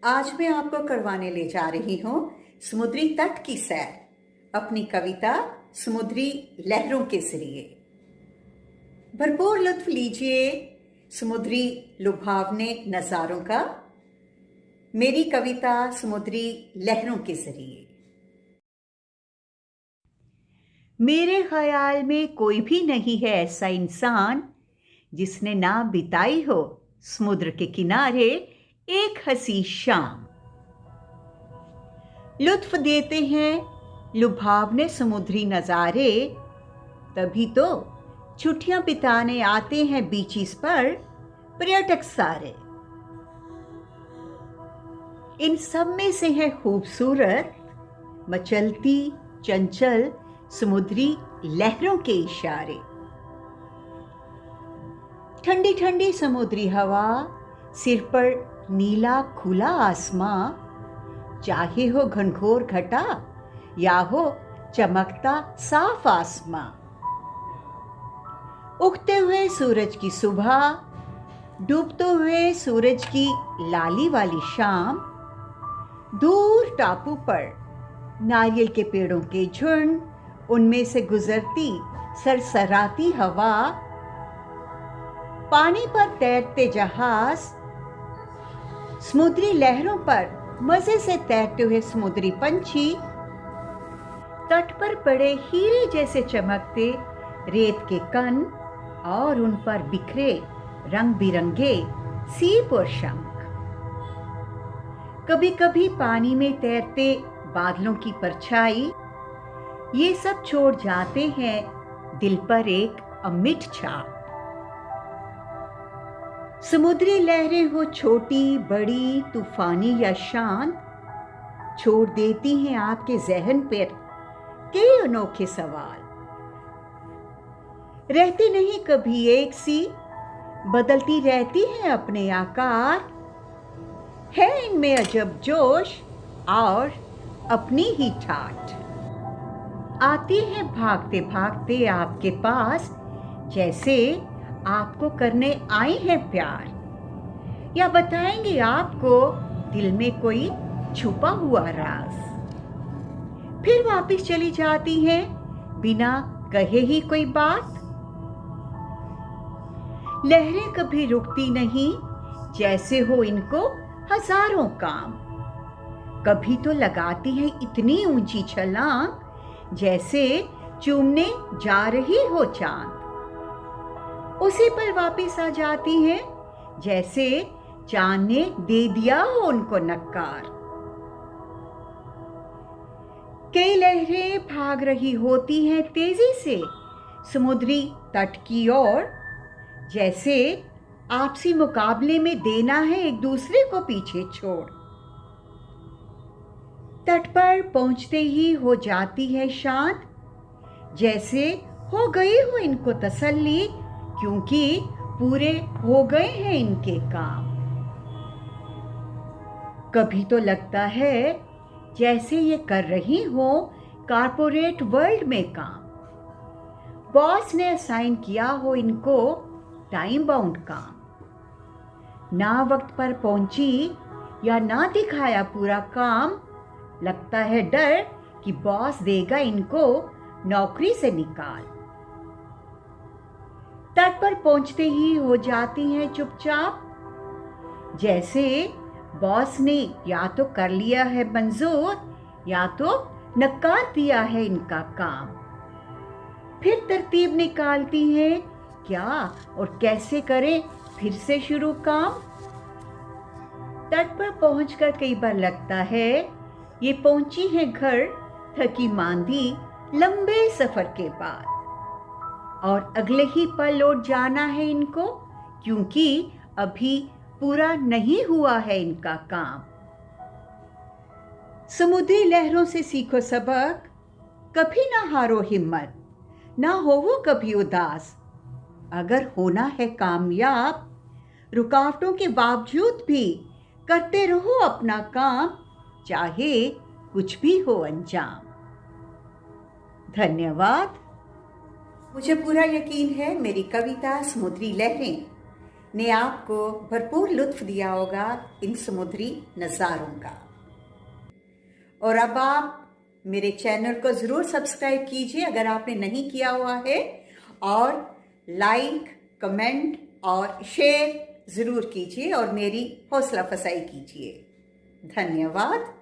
आज मैं आपको करवाने ले जा रही हूँ समुद्री तट की सैर अपनी कविता समुद्री लहरों के जरिए। भरपूर लुत्फ लीजिए समुद्री लुभावने नज़ारों का मेरी कविता समुद्री लहरों के जरिए। मेरे ख्याल में कोई भी नहीं है ऐसा इंसान जिसने ना बिताई हो समुद्र के किनारे एक हंसी शाम। लुत्फ देते हैं लुभावने समुद्री नज़ारे, तभी तो छुट्टियां बिताने आते हैं बीचीज पर पर्यटक सारे। इन सब में से है खूबसूरत मचलती चंचल समुद्री लहरों के इशारे। ठंडी ठंडी समुद्री हवा, सिर पर नीला खुला आसमां, चाहे हो घनघोर घटा या हो चमकता साफ आसमां। उगते हुए सूरज की सुबह, डूबते हुए सूरज की लाली वाली शाम, दूर टापू पर नारियल के पेड़ों के झुंड, उनमें से गुजरती सरसराती हवा, पानी पर तैरते जहाज, समुद्री लहरों पर मजे से तैरते हुए समुद्री पंछी, तट पर पड़े हीरे जैसे चमकते रेत के कण और उन पर बिखरे रंग बिरंगे सीप और शंख। कभी कभी पानी में तैरते बादलों की परछाई, ये सब छोड़ जाते हैं दिल पर एक अमिट छाप। समुद्री लहरें हो छोटी बड़ी तूफानी या शांत, छोड़ देती हैं आपके जहन पर कई अनोखे सवाल। रहती नहीं कभी एक सी, बदलती रहती है अपने आकार, है इनमें अजब जोश और अपनी ही ठाठ। आती है भागते भागते आपके पास, जैसे आपको करने आई है प्यार, या बताएंगे आपको दिल में कोई छुपा हुआ राज। फिर वापस चली जाती हैं बिना कहे ही कोई बात। लहरें कभी रुकती नहीं, जैसे हो इनको हजारों काम। कभी तो लगाती है इतनी ऊंची छलांग, जैसे चूमने जा रही हो चांद। उसी पर वापस आ जाती हैं, जैसे चांद ने दे दिया हो उनको नकार। कई लहरें भाग रही होती हैं तेजी से समुद्री तट की ओर, जैसे आपसी मुकाबले में देना है एक दूसरे को पीछे छोड़। तट पर पहुंचते ही हो जाती है शांत, जैसे हो गई हो इनको तसल्ली, क्योंकि पूरे हो गए हैं इनके काम। कभी तो लगता है जैसे ये कर रही हो कारपोरेट वर्ल्ड में काम। बॉस ने असाइन किया हो इनको टाइम बाउंड काम। ना वक्त पर पहुंची या ना दिखाया पूरा काम, लगता है डर कि बॉस देगा इनको नौकरी से निकाल। तट पर पहुंचते ही हो जाती हैं चुपचाप, जैसे बॉस ने या तो कर लिया है मंजूर या तो नकार दिया है इनका काम। फिर तरतीब निकालती हैं क्या और कैसे करें फिर से शुरू काम। तट पर पहुंचकर कई बार लगता है ये पहुंची है घर थकी मांदी लंबे सफर के बाद, और अगले ही पल लौट जाना है इनको, क्योंकि अभी पूरा नहीं हुआ है इनका काम। समुद्री लहरों से सीखो सबक, कभी ना हारो हिम्मत, ना हो वो कभी उदास। अगर होना है कामयाब, रुकावटों के बावजूद भी करते रहो अपना काम, चाहे कुछ भी हो अंजाम। धन्यवाद। मुझे पूरा यकीन है मेरी कविता समुद्री लहरें ने आपको भरपूर लुत्फ दिया होगा इन समुद्री नज़ारों का। और अब आप मेरे चैनल को ज़रूर सब्सक्राइब कीजिए अगर आपने नहीं किया हुआ है, और लाइक, कमेंट और शेयर ज़रूर कीजिए और मेरी हौसला अफजाई कीजिए। धन्यवाद।